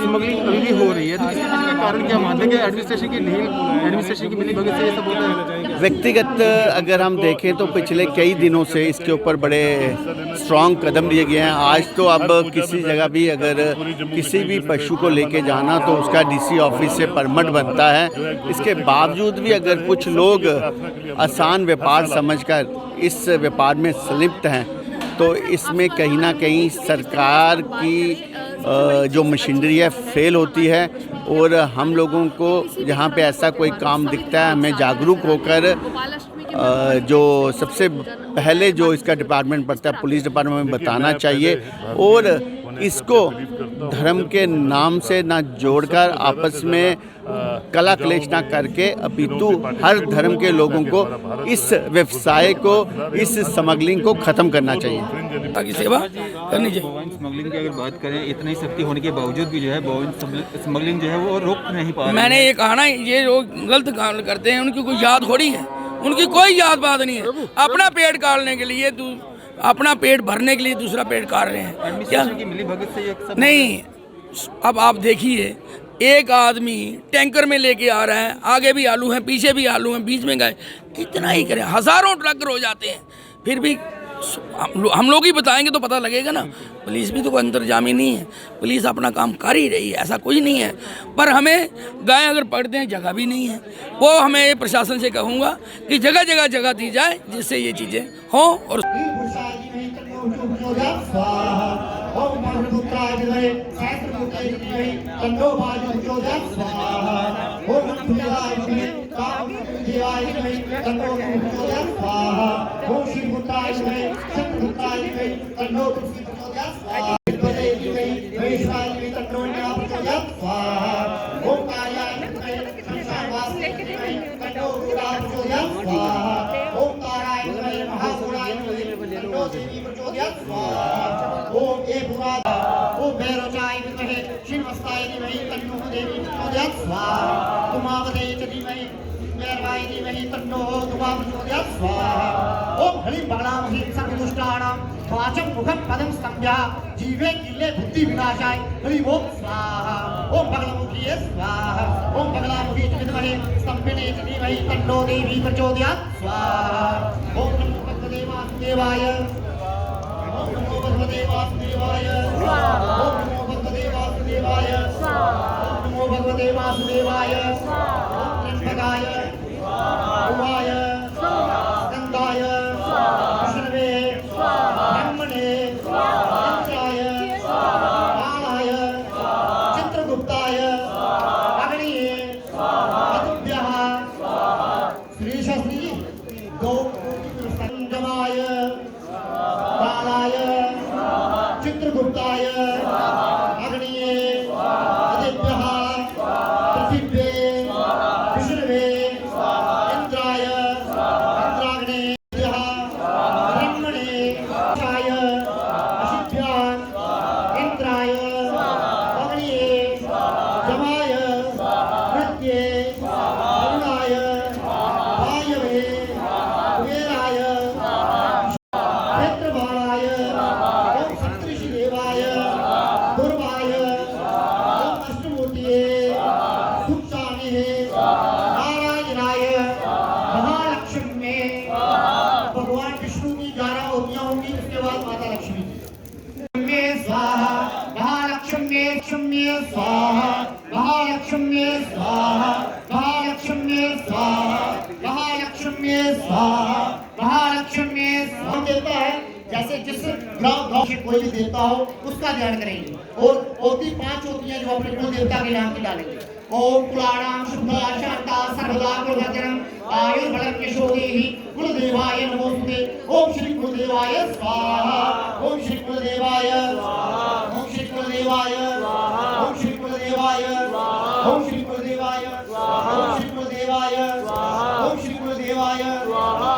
Smuggling अभी भी हो रही है, तो इसके पीछे का कारण क्या मानते हैं कि एडमिनिस्ट्रेशन की ढील, एडमिनिस्ट्रेशन की मिलीभगत से ये सब होता है? व्यक्तिगत अगर हम देखें तो पिछले कई दिनों से इसके ऊपर बड़े स्ट्रॉन्ग कदम लिए गए हैं। आज तो अब किसी जगह भी अगर किसी भी पशु को लेके जाना तो उसका डीसी ऑफिस से परमिट बनता है। इसके बावजूद भी अगर कुछ लोग आसान व्यापार समझकर इस व्यापार में संलिप्त हैं तो इसमें कहीं ना कहीं सरकार की जो मशीनरी है फेल होती है। और हम लोगों को जहाँ पे ऐसा कोई काम दिखता है हमें जागरूक होकर जो सबसे पहले जो इसका डिपार्टमेंट पड़ता है पुलिस डिपार्टमेंट में बताना चाहिए और इसको धर्म के नाम से ना जोड़कर आपस में कला क्लेश ना करके अपितु हर धर्म के लोगों को इस व्यवसाय को, इस स्मगलिंग को ख़त्म करना चाहिए, ताकि सेवा करनी चाहिए। बॉयन स्मगलिंग की अगर बात करें, इतनी शक्ति होने के बावजूद भी जो है बॉयन स्मगलिंग जो है वो रोक नहीं पा रहे। मैंने ये कहा ना, ये लोग गलत काम करते हैं, उनकी कोई याद थोड़ी है, उनकी कोई याद बात नहीं है। अपना पेट काटने के लिए अपना पेट भरने के लिए दूसरा पेट काट रहे हैं क्या? मिलीभगत से ये सब नहीं, अब आप देखिए, एक आदमी टैंकर में लेके आ रहा है, आगे भी आलू हैं, पीछे भी आलू हैं, बीच में गए, कितना ही करें, हज़ारों ट्रक हो जाते हैं, फिर भी हम लोग ही बताएंगे तो पता लगेगा ना। पुलिस भी तो कोई अंतर्जामी नहीं है, पुलिस अपना काम कर ही रही है, ऐसा कुछ नहीं है। पर हमें गाय अगर पकड़ते हैं जगह भी नहीं है, वो हमें प्रशासन से कहूँगा कि जगह जगह जगह दी जाए जिससे ये चीज़ें हों। और वाचम मुखम पदम स्तंभ्या जीवे किले बुद्धि विनाशाय हरि ओम स्वाहा। ओम बगलामुखी स्वाहा। ओम बगलामुखी विद्महे स्तंभिने धीमहि तन्नो देवी प्रचोदयात् स्वाहा। ओम नमो भगवते वासुदेवाय। ओम नमो भगवते वासुदेवाय स्वाहा। ओम नमो भगवते वासुदेवाय स्वाहा। ओम नमो भगवते वासुदेवाय स्वाहा। ओम त्र्यंबकाय स्वाहा। उमाय स्वाहा। स्कंदाय स्वाहा। विष्णवे स्वाहा। ब्रह्मणे स्वाहा। इंद्राय स्वाहा। कालाय स्वाहा। चित्रगुप्ताय स्वाहा। अग्निये स्वाहा। अतुभ्यः स्वाहा। श्री शास्त्री गौ संगमाय कालाय स्वाहा। चित्रगुप्ताय स्वाहा। अग्निये स्वाहा। अतुभ्यः पृथिव्ये स्वाहा। विष्णवे स्वाहा। इंद्राय स्वाहा। इंद्राग्ने स्वाहा। महालक्ष्म्ये स्वाहा। महालक्ष्म्ये स्वाहा। महालक्ष्म्ये स्वाहा। महालक्ष्म्ये स्वाहा देता है। जैसे जिस गाँव से कोई भी देवता हो उसका ध्यान करेंगे और होती 5 होतियां जो अपने कुल देवता के नाम की डालेंगे। ओम कुलाणाम शुद्धा शांता सर्वदा कुलभद्रम आयुर्बलम यशोदेहि कुलदेवाय नमोस्तुते। ओम श्री कुलदेवाय स्वाहा। ओम श्री कुलदेवाय स्वाहा। ओम श्री कुलदेवाय स्वाहा। ओम श्री कुलदेवाय स्वाहा। ओम श्री कुलदेवाय स्वाहा। ओम श्री कुलदेवाय स्वाहा। ओम श्री कुलदेवाय स्वाहा।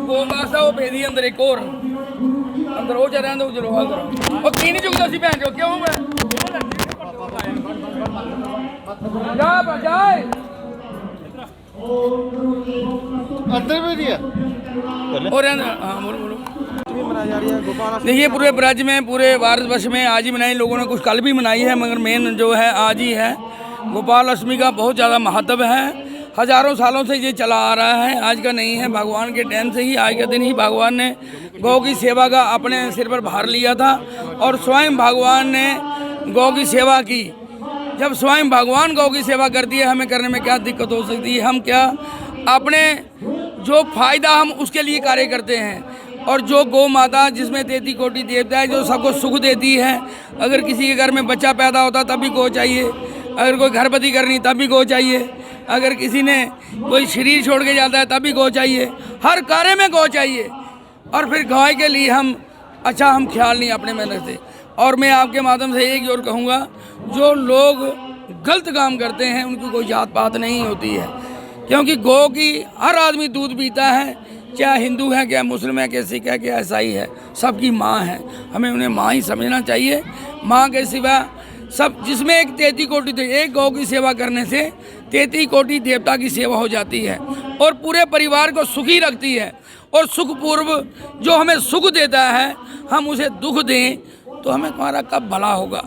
वो मासा वो भेदी अंदर एक और अंदर वो जा रहा चलो अंदर और तीन चुकता सी भैन जो क्यों मैं जा बजाए अंदर में दिया और हां बोलो बोलो। मनाई जा रही है गोपाल? देखिए पूरे ब्रज में, पूरे भारतवर्ष में आज ही मनाई, लोगों ने कुछ कल भी मनाई है, मगर मेन जो है आज ही है। गोपाल अष्टमी का बहुत ज़्यादा महत्व है, हजारों सालों से ये चला आ रहा है, आज का नहीं है। भगवान के टाइम से ही, आज के दिन ही भगवान ने गौ की सेवा का अपने सिर पर भार लिया था और स्वयं भगवान ने गौ की सेवा की। जब स्वयं भगवान गौ की सेवा करती है, हमें करने में क्या दिक्कत हो सकती है? हम क्या अपने जो फायदा हम उसके लिए कार्य करते हैं। और जो गौ माता जिसमें 33 कोटि देवता है, जो सबको सुख देती है, अगर किसी के घर में बच्चा पैदा होता तब भी गौ चाहिए, अगर कोई घरपति करनी तब भी गौ चाहिए, अगर किसी ने कोई शरीर छोड़ के जाता है तब भी गौ चाहिए, हर कार्य में गौ चाहिए। और फिर गाय के लिए हम ख्याल नहीं अपने मेहनत से। और मैं आपके माध्यम से एक और कहूँगा, जो लोग गलत काम करते हैं उनकी कोई जात पात नहीं होती है, क्योंकि गौ की हर आदमी दूध पीता है, चाहे हिंदू है, क्या मुस्लिम है, क्या सिख है, क्या ईसाई है, सबकी माँ है। हमें उन्हें माँ ही समझना चाहिए। माँ के सिवा सब, जिसमें एक 33 कोटि, एक गौ की सेवा करने से 33 कोटि देवता की सेवा हो जाती है और पूरे परिवार को सुखी रखती है। और सुखपूर्व जो हमें सुख देता है, हम उसे दुख दें तो हमें हमारा कब भला होगा।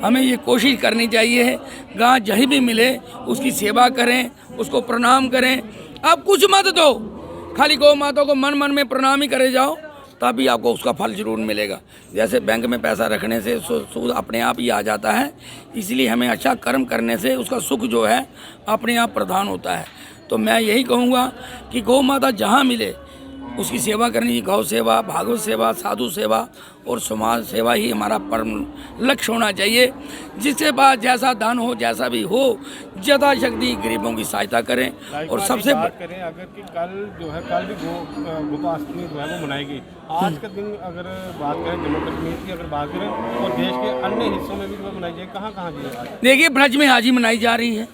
हमें ये कोशिश करनी चाहिए, गाँ जहीं भी मिले उसकी सेवा करें, उसको प्रणाम करें। आप कुछ मत दो, खाली गौ माता को मन मन में प्रणाम ही करे जाओ, तभी आपको उसका फल जरूर मिलेगा। जैसे बैंक में पैसा रखने से सूद अपने आप ही आ जाता है, इसलिए हमें अच्छा कर्म करने से उसका सुख जो है अपने आप प्रदान होता है। तो मैं यही कहूँगा कि गौ माता जहाँ मिले उसकी सेवा करनी, गौ सेवा, भागवत सेवा, साधु सेवा और समाज सेवा ही हमारा परम लक्ष्य होना चाहिए। जिसके पास जैसा धन हो, जैसा भी हो, यथाशक्ति गरीबों की सहायता करें। और सबसे बात करें अगर कि कल जो है, कल भी गोपाष्टमी जो है वो मनाएगी। आज का दिन अगर बात करें जम्मू कश्मीर की, अगर बात करें और देश के अन्य हिस्सों में भी जो मनाई जाए, कहाँ कहाँ जी है? देखिए ब्रज में आज ही मनाई जा रही है।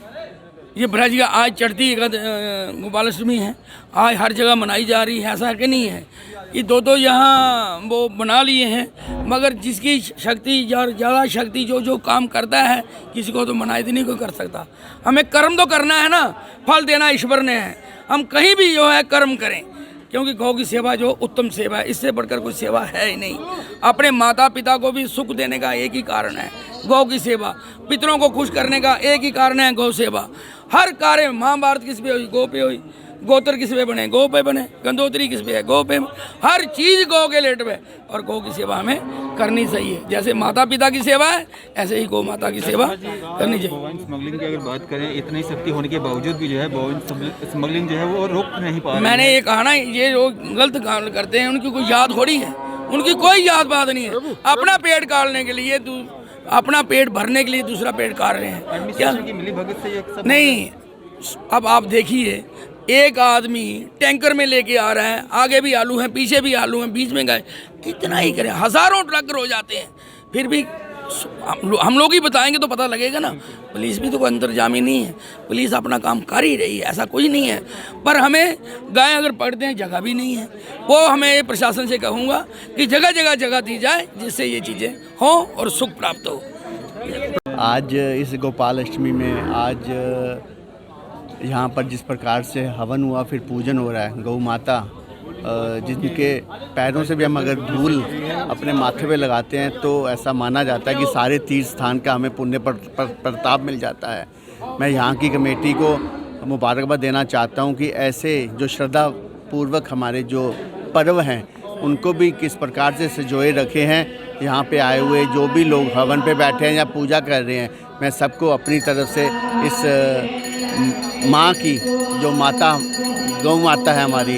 ये ब्रज का आज चढ़ती गोपाल अष्टमी है, आज हर जगह मनाई जा रही है। ऐसा कि नहीं है कि दो यहाँ वो बना लिए हैं, मगर जिसकी शक्ति, ज़्यादा शक्ति जो काम करता है, किसी को तो मनाई नहीं कोई कर सकता। हमें कर्म तो करना है ना, फल देना ईश्वर ने है। हम कहीं भी जो है कर्म करें, क्योंकि गौ की सेवा जो उत्तम सेवा है, इससे बढ़कर कोई सेवा है ही नहीं। अपने माता पिता को भी सुख देने का एक ही कारण है गौ की सेवा, पितरों को खुश करने का एक ही कारण है गौ सेवा। हर कार्य, महाभारत किस पे हुई? गौ पे हुई। गोत्र किस पे बने? गौ पे बने। गंदोत्री किस पे है? गौ पे। हर चीज़ गौ के लेट पे, और गौ की सेवा हमें करनी चाहिए। जैसे माता पिता की सेवा है, ऐसे ही गौ माता की सेवा करनी चाहिए। बॉयन स्मगलिंग की अगर बात करें, इतनी शक्ति होने के बावजूद भी जो है बॉयन स्मगलिंग जो है वो रोक नहीं पा रहे। मैंने ये कहा ना, ये लोग गलत काम करते हैं, उनकी कोई याद थोड़ी है, उनकी कोई याद बात नहीं है। अपना पेट काटने के लिए, अपना पेट भरने के लिए दूसरा पेट काट रहे हैं क्या? मिली भगत से ये सब नहीं। अब आप देखिए, एक आदमी टैंकर में लेके आ रहा है, आगे भी आलू हैं, पीछे भी आलू हैं, बीच में गाय, कितना ही करें, हजारों ट्रक हो जाते हैं। फिर भी हम लोग ही बताएंगे तो पता लगेगा ना। पुलिस भी तो कोई अंतर्जामी नहीं है, पुलिस अपना काम कर ही रही है, ऐसा कुछ नहीं है। पर हमें गाय अगर पकड़ते हैं, जगह भी नहीं है। वो हमें प्रशासन से कहूँगा कि जगह जगह जगह दी जाए, जिससे ये चीज़ें हों और सुख प्राप्त हो। आज इस गोपाल अष्टमी में आज यहाँ पर जिस प्रकार से हवन हुआ, फिर पूजन हो रहा है गौ माता, जिनके पैरों से भी हम अगर धूल अपने माथे पे लगाते हैं तो ऐसा माना जाता है कि सारे तीर्थ स्थान का हमें पुण्य प्रताप मिल जाता है। मैं यहाँ की कमेटी को मुबारकबाद देना चाहता हूँ कि ऐसे जो श्रद्धा पूर्वक हमारे जो पर्व हैं उनको भी किस प्रकार से संजोए रखे हैं। यहाँ पे आए हुए जो भी लोग हवन पे बैठे हैं या पूजा कर रहे हैं, मैं सबको अपनी तरफ से इस माँ की, जो माता गौ माता है हमारी,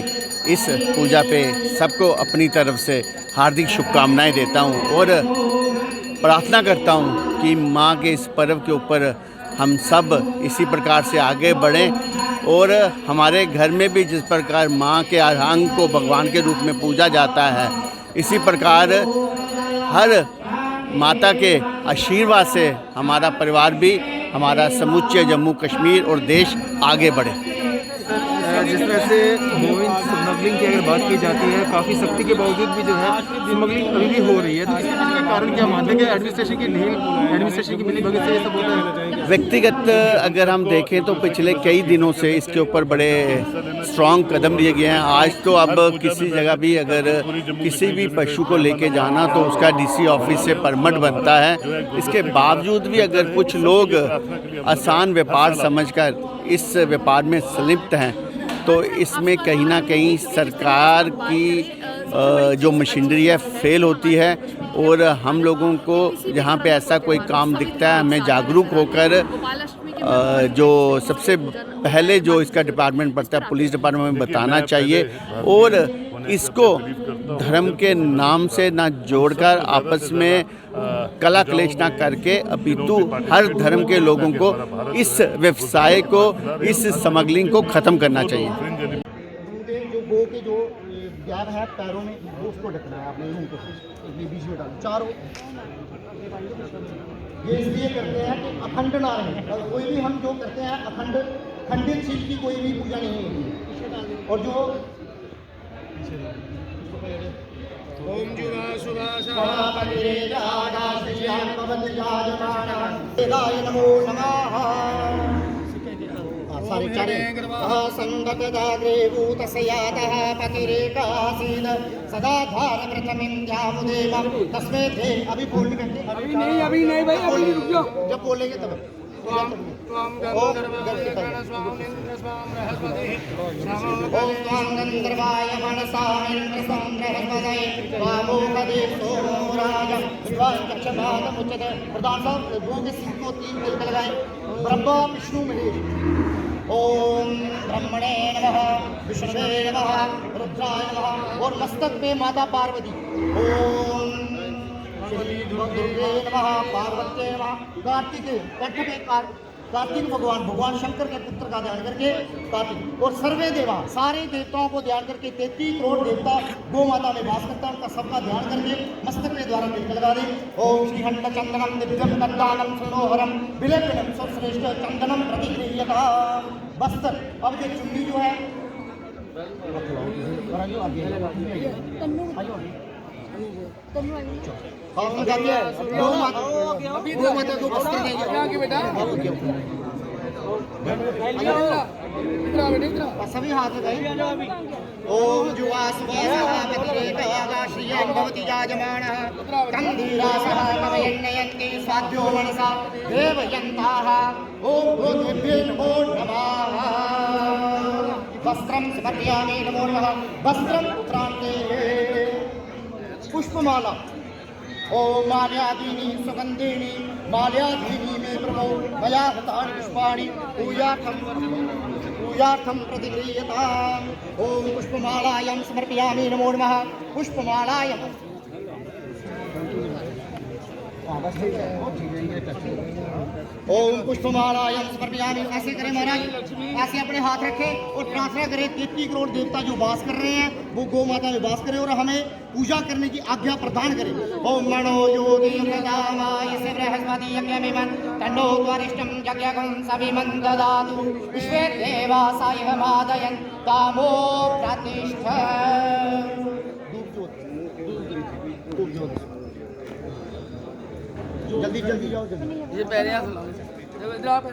इस पूजा पे सबको अपनी तरफ से हार्दिक शुभकामनाएं देता हूँ और प्रार्थना करता हूँ कि माँ के इस पर्व के ऊपर हम सब इसी प्रकार से आगे बढ़ें और हमारे घर में भी जिस प्रकार माँ के अर्धांग को भगवान के रूप में पूजा जाता है, इसी प्रकार हर माता के आशीर्वाद से हमारा परिवार भी, हमारा समूचे जम्मू कश्मीर और देश आगे बढ़े। जिस तरह से गोविंद स्मगलिंग की अगर बात की जाती है, काफ़ी सख्ती के बावजूद भी जो है स्मगलिंग अभी भी हो रही है। तो इसके पीछे का कारण क्या मानते हैं कि एडमिनिस्ट्रेशन की ढील, एडमिनिस्ट्रेशन की मिलीभगत से ये सब होता है? व्यक्तिगत अगर हम देखें तो पिछले कई दिनों से इसके ऊपर बड़े स्ट्रॉन्ग कदम लिए गए हैं। आज तो अब किसी जगह भी अगर किसी भी पशु को लेके जाना तो उसका डीसी ऑफिस से परमिट बनता है। इसके बावजूद भी अगर कुछ लोग आसान व्यापार समझकर इस व्यापार में संलिप्त हैं तो इसमें कहीं ना कहीं सरकार की जो मशीनरी है फेल होती है। और हम लोगों को जहाँ पे ऐसा कोई काम दिखता है हमें जागरूक होकर जो सबसे पहले जो इसका डिपार्टमेंट पड़ता है पुलिस डिपार्टमेंट में बताना चाहिए और इसको धर्म के नाम से ना जोड़कर आपस में कला क्लेश ना करके अपितु हर धर्म के लोगों को इस व्यवसाय को, इस स्मगलिंग को ख़त्म करना चाहिए। जो गो के जो गैप है पैरों में वो उसको ढकना है आपने उनको बीच में डालो चारों। ये इसलिए करते हैं कि अखंड ना रहे। और कोई भी हम जो करते हैं अखंड खंडित चीज की कोई भी पूजा नहीं होती। और जो ओम जुवा नमो नमः सारे चारे संगतदाग्रे भूतस्यातः पतिरेकासीन सदा धार प्रथमिन्द्यामुदेवं तस्मै थे। अभी बोलने करते अभी नहीं भाई अभी रुक जाओ, जब बोलेंगे तब ओम त्वां गन्धर्वाय मनसामिन्द्र बृहस्पतये वामोपदे सोमो राज विद्वान् चक्षुपादमुच्यते। प्रधान साहब गो के सिर को 3 तिलक लगाएं। ब्रह्मा विष्णु महेश। ओम ब्रह्मणे नमः विष्णुवे नमः रुद्राय नमः। और मस्तक पे माता पार्वती ओम दुर्गे नमः पार्वती नमः। कार्तिकेय कंठ पे कार्तिक भगवान शंकर के पुत्र का ध्यान करके कार्तिक। और सर्वे देवा सारे देवताओं को ध्यान करके 33 करोड़ देवता गो माता में वास करता है, उनका सबका ध्यान करके मस्तक के द्वारा तिलक लगा दे। ओम श्रीहंड चंदनम दिव्यम कद्दानम सुनोहरम विलेपनम सर्वश्रेष्ठ चंदनम प्रतिगृह्यता बस्तर। अब ये चुन्नी जो है गो माता को बस्तर देंगे। सभी हाथ लगाए। ओम जुवा भवति जाजमानः कंधीरासः कवयन्नयन्ति स्वाध्यो मनसा देवयन्ताः। ओम गोदेभ्यो नमो नमः। वस्त्रं समर्पयामि नमो नमः। वस्त्रं उत्तरान्ते पुष्पमाला। ओम माल्यादीनि सुगंधीनि माल्यादीनि मे प्रभो मया हतानि पुष्पाणि पूजार्थं प्रतिगृह्यताम्। ओम पुष्पमालायां समर्पयामि नमो नमः। पुष्पमालायां ओम पुष्पमालायां समर्पयामि। ऐसे करें महाराज, ऐसे अपने हाथ रखें और प्रार्थना करें 33 करोड़ देवता जो वास कर रहे हैं वो गौ माता में वास करें और हमें पूजा करने की आज्ञा प्रदान करें। ओम मनो योगी प्रदामाय से बृहस्पति यज्ञमिमं तन्नो त्वरिष्ठं यज्ञकं सविमं ददातु विश्वे देवासाय मादयन् कामो प्रतिष्ठ। जल्दी जल्दी जाओ जल्दी। ये पैरे हाथ लाओ इधर आप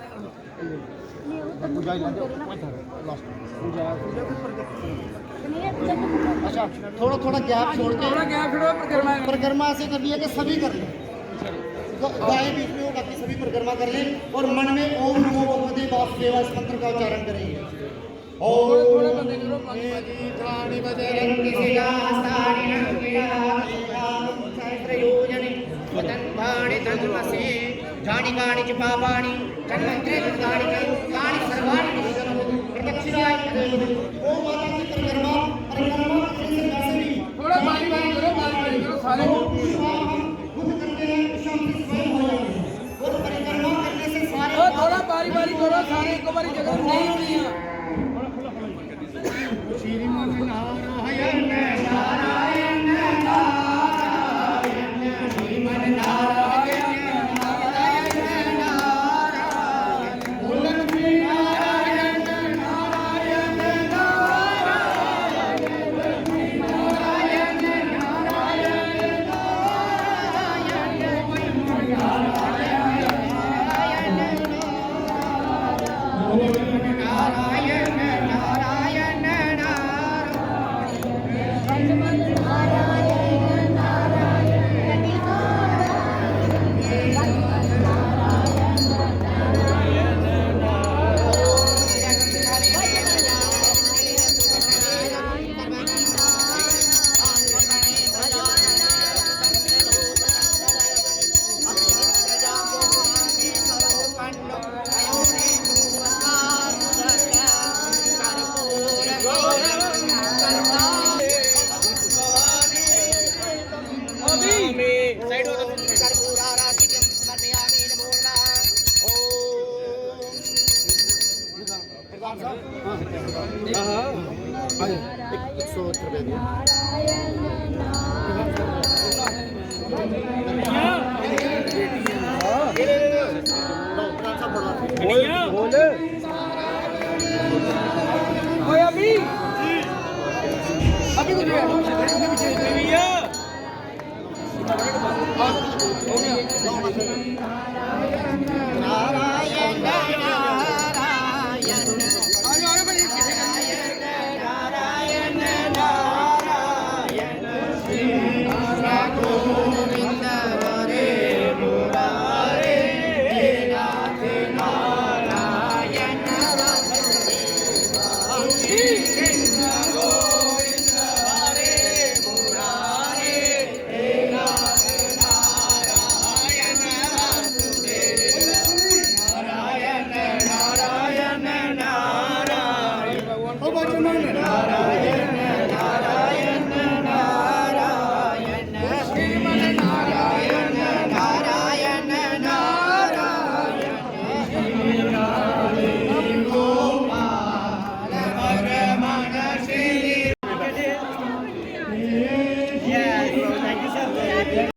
अच्छा थोड़ा थोड़ा गैप छोड़ के परिक्रमा ऐसे करनी है कि सभी कर लें। गाय बीच में हो बाकी सभी परिक्रमा कर लें और मन में ओम नमो भगवते वासुदेवाय इस मंत्र का उच्चारण करेंगे। जानी गानी च पापानि तन्मन्त्रे दुर्गानि च तानि सर्वाणि प्रदक्षिणाय ओ माता की परिक्रमा करने से वैसे भी थोड़ा बारी बारी करो सारे खुद करते हैं विश्राम से स्वयं हो जाते हैं और परिक्रमा करने से सारे थोड़ा बारी बारी करो सारे एक बारी जगह नहीं होनी है। श्रीमन नारायण नारायण नारायण श्रीमन नारायण 100 रुपए दिए